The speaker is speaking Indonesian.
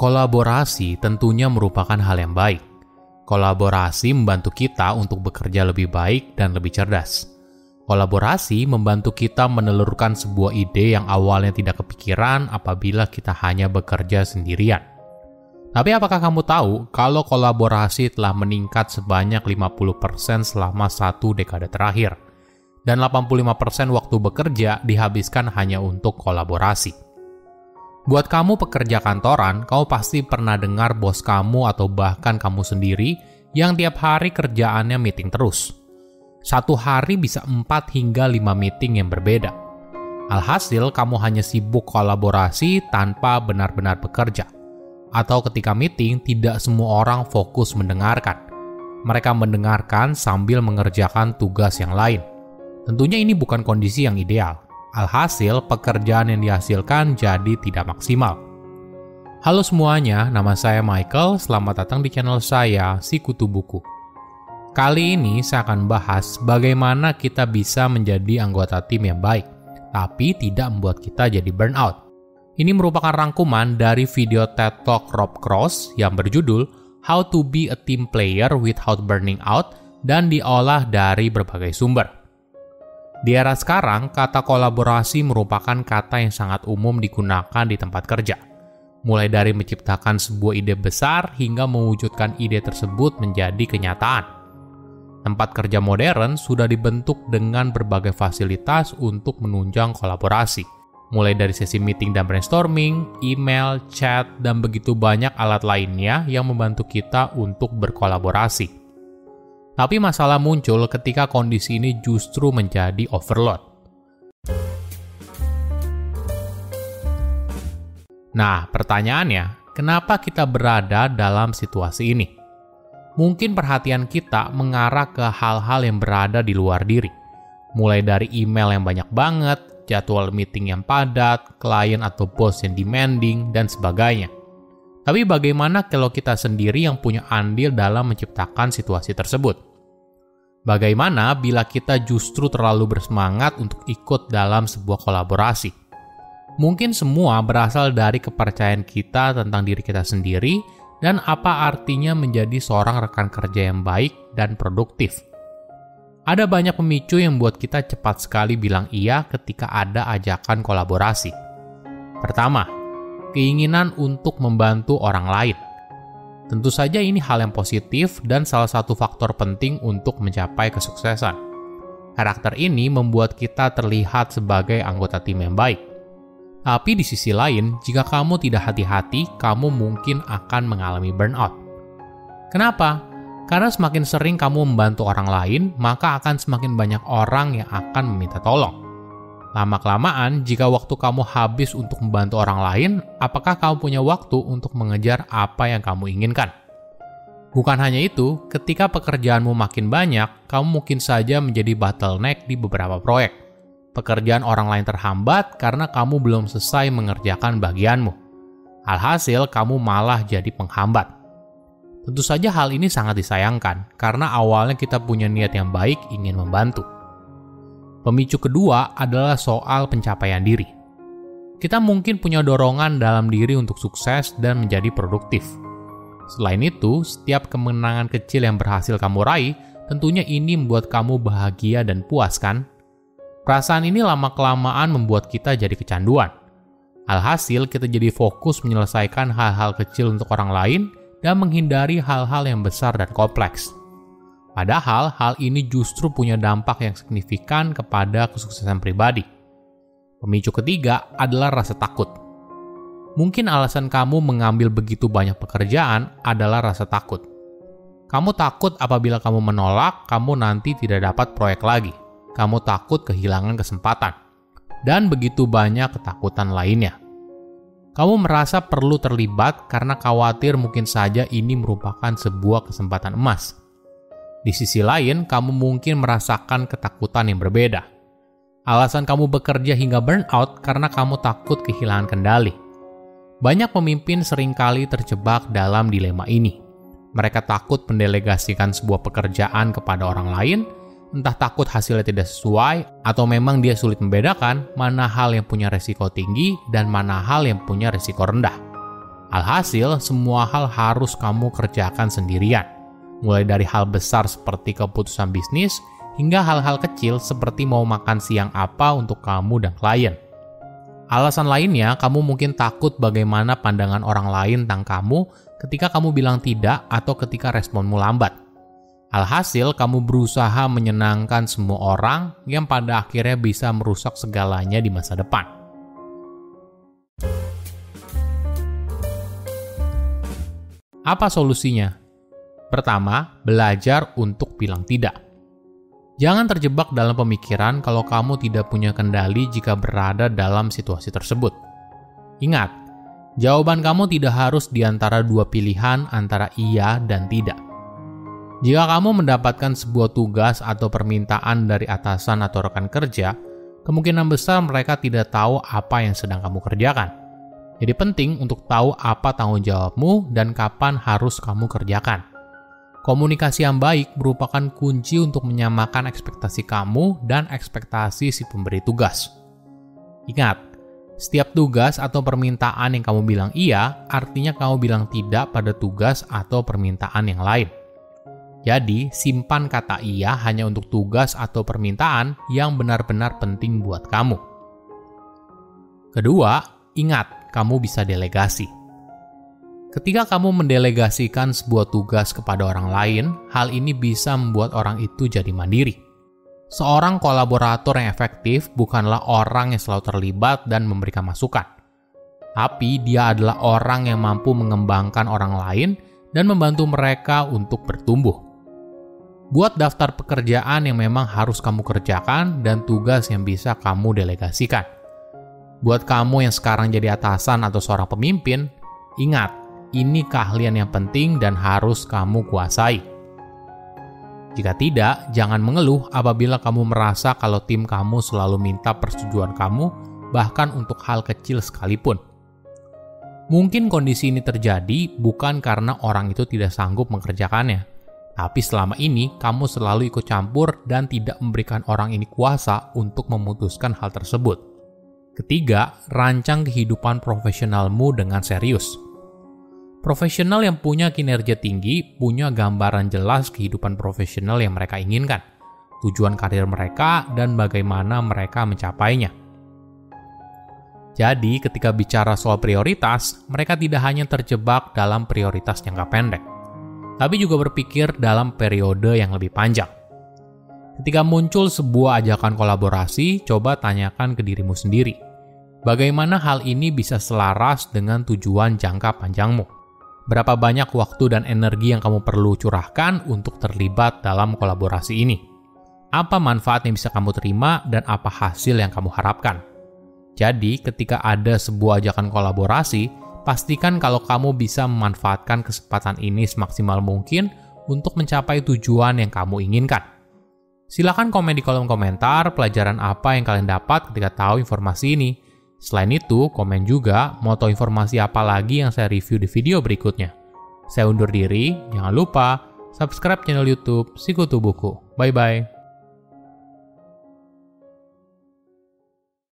Kolaborasi tentunya merupakan hal yang baik. Kolaborasi membantu kita untuk bekerja lebih baik dan lebih cerdas. Kolaborasi membantu kita menelurkan sebuah ide yang awalnya tidak kepikiran apabila kita hanya bekerja sendirian. Tapi apakah kamu tahu kalau kolaborasi telah meningkat sebanyak 50% selama 1 dekade terakhir? Dan 85% waktu bekerja dihabiskan hanya untuk kolaborasi. Buat kamu pekerja kantoran, kamu pasti pernah dengar bos kamu atau bahkan kamu sendiri yang tiap hari kerjaannya meeting terus. Satu hari bisa 4 hingga 5 meeting yang berbeda. Alhasil, kamu hanya sibuk kolaborasi tanpa benar-benar bekerja. Atau ketika meeting, tidak semua orang fokus mendengarkan. Mereka mendengarkan sambil mengerjakan tugas yang lain. Tentunya ini bukan kondisi yang ideal. Alhasil, pekerjaan yang dihasilkan jadi tidak maksimal. Halo semuanya, nama saya Michael. Selamat datang di channel saya, Sikutu Buku. Kali ini saya akan bahas bagaimana kita bisa menjadi anggota tim yang baik, tapi tidak membuat kita jadi burnout. Ini merupakan rangkuman dari video TED Talk Rob Cross yang berjudul How to be a Team Player Without Burning Out dan diolah dari berbagai sumber. Di era sekarang, kata kolaborasi merupakan kata yang sangat umum digunakan di tempat kerja. Mulai dari menciptakan sebuah ide besar hingga mewujudkan ide tersebut menjadi kenyataan. Tempat kerja modern sudah dibentuk dengan berbagai fasilitas untuk menunjang kolaborasi. Mulai dari sesi meeting dan brainstorming, email, chat, dan begitu banyak alat lainnya yang membantu kita untuk berkolaborasi. Tapi masalah muncul ketika kondisi ini justru menjadi overload. Nah, pertanyaannya, kenapa kita berada dalam situasi ini? Mungkin perhatian kita mengarah ke hal-hal yang berada di luar diri. Mulai dari email yang banyak banget, jadwal meeting yang padat, klien atau bos yang demanding, dan sebagainya. Tapi bagaimana kalau kita sendiri yang punya andil dalam menciptakan situasi tersebut? Bagaimana bila kita justru terlalu bersemangat untuk ikut dalam sebuah kolaborasi? Mungkin semua berasal dari kepercayaan kita tentang diri kita sendiri dan apa artinya menjadi seorang rekan kerja yang baik dan produktif. Ada banyak pemicu yang membuat kita cepat sekali bilang iya ketika ada ajakan kolaborasi. Pertama, keinginan untuk membantu orang lain. Tentu saja ini hal yang positif dan salah satu faktor penting untuk mencapai kesuksesan. Karakter ini membuat kita terlihat sebagai anggota tim yang baik. Tapi di sisi lain, jika kamu tidak hati-hati, kamu mungkin akan mengalami burnout. Kenapa? Karena semakin sering kamu membantu orang lain, maka akan semakin banyak orang yang akan meminta tolong. Lama-kelamaan, jika waktu kamu habis untuk membantu orang lain, apakah kamu punya waktu untuk mengejar apa yang kamu inginkan? Bukan hanya itu, ketika pekerjaanmu makin banyak, kamu mungkin saja menjadi bottleneck di beberapa proyek. Pekerjaan orang lain terhambat karena kamu belum selesai mengerjakan bagianmu. Alhasil, kamu malah jadi penghambat. Tentu saja hal ini sangat disayangkan, karena awalnya kita punya niat yang baik ingin membantu. Pemicu kedua adalah soal pencapaian diri. Kita mungkin punya dorongan dalam diri untuk sukses dan menjadi produktif. Selain itu, setiap kemenangan kecil yang berhasil kamu raih, tentunya ini membuat kamu bahagia dan puas, kan? Perasaan ini lama-kelamaan membuat kita jadi kecanduan. Alhasil, kita jadi fokus menyelesaikan hal-hal kecil untuk orang lain dan menghindari hal-hal yang besar dan kompleks. Padahal, hal ini justru punya dampak yang signifikan kepada kesuksesan pribadi. Pemicu ketiga adalah rasa takut. Mungkin alasan kamu mengambil begitu banyak pekerjaan adalah rasa takut. Kamu takut apabila kamu menolak, kamu nanti tidak dapat proyek lagi. Kamu takut kehilangan kesempatan. Dan begitu banyak ketakutan lainnya. Kamu merasa perlu terlibat karena khawatir mungkin saja ini merupakan sebuah kesempatan emas. Di sisi lain, kamu mungkin merasakan ketakutan yang berbeda. Alasan kamu bekerja hingga burnout karena kamu takut kehilangan kendali. Banyak pemimpin seringkali terjebak dalam dilema ini. Mereka takut mendelegasikan sebuah pekerjaan kepada orang lain, entah takut hasilnya tidak sesuai, atau memang dia sulit membedakan mana hal yang punya resiko tinggi dan mana hal yang punya resiko rendah. Alhasil, semua hal harus kamu kerjakan sendirian. Mulai dari hal besar seperti keputusan bisnis, hingga hal-hal kecil seperti mau makan siang apa untuk kamu dan klien. Alasan lainnya, kamu mungkin takut bagaimana pandangan orang lain tentang kamu ketika kamu bilang tidak atau ketika responmu lambat. Alhasil, kamu berusaha menyenangkan semua orang yang pada akhirnya bisa merusak segalanya di masa depan. Apa solusinya? Pertama, belajar untuk bilang tidak. Jangan terjebak dalam pemikiran kalau kamu tidak punya kendali jika berada dalam situasi tersebut. Ingat, jawaban kamu tidak harus di antara dua pilihan antara iya dan tidak. Jika kamu mendapatkan sebuah tugas atau permintaan dari atasan atau rekan kerja, kemungkinan besar mereka tidak tahu apa yang sedang kamu kerjakan. Jadi penting untuk tahu apa tanggung jawabmu dan kapan harus kamu kerjakan. Komunikasi yang baik merupakan kunci untuk menyamakan ekspektasi kamu dan ekspektasi si pemberi tugas. Ingat, setiap tugas atau permintaan yang kamu bilang iya, artinya kamu bilang tidak pada tugas atau permintaan yang lain. Jadi, simpan kata iya hanya untuk tugas atau permintaan yang benar-benar penting buat kamu. Kedua, ingat, kamu bisa delegasi. Ketika kamu mendelegasikan sebuah tugas kepada orang lain, hal ini bisa membuat orang itu jadi mandiri. Seorang kolaborator yang efektif bukanlah orang yang selalu terlibat dan memberikan masukan. Tapi dia adalah orang yang mampu mengembangkan orang lain dan membantu mereka untuk bertumbuh. Buat daftar pekerjaan yang memang harus kamu kerjakan dan tugas yang bisa kamu delegasikan. Buat kamu yang sekarang jadi atasan atau seorang pemimpin, ingat, ini keahlian yang penting dan harus kamu kuasai. Jika tidak, jangan mengeluh apabila kamu merasa kalau tim kamu selalu minta persetujuan kamu, bahkan untuk hal kecil sekalipun. Mungkin kondisi ini terjadi bukan karena orang itu tidak sanggup mengerjakannya, tapi selama ini kamu selalu ikut campur dan tidak memberikan orang ini kuasa untuk memutuskan hal tersebut. Ketiga, rancang kehidupan profesionalmu dengan serius. Profesional yang punya kinerja tinggi punya gambaran jelas kehidupan profesional yang mereka inginkan, tujuan karir mereka, dan bagaimana mereka mencapainya. Jadi, ketika bicara soal prioritas, mereka tidak hanya terjebak dalam prioritas jangka pendek, tapi juga berpikir dalam periode yang lebih panjang. Ketika muncul sebuah ajakan kolaborasi, coba tanyakan ke dirimu sendiri, bagaimana hal ini bisa selaras dengan tujuan jangka panjangmu? Berapa banyak waktu dan energi yang kamu perlu curahkan untuk terlibat dalam kolaborasi ini? Apa manfaat yang bisa kamu terima dan apa hasil yang kamu harapkan? Jadi, ketika ada sebuah ajakan kolaborasi, pastikan kalau kamu bisa memanfaatkan kesempatan ini semaksimal mungkin untuk mencapai tujuan yang kamu inginkan. Silakan komen di kolom komentar pelajaran apa yang kalian dapat ketika tahu informasi ini. Selain itu, komen juga mau tahu informasi apa lagi yang saya review di video berikutnya. Saya undur diri, jangan lupa subscribe channel YouTube Sikutu Buku. Bye-bye.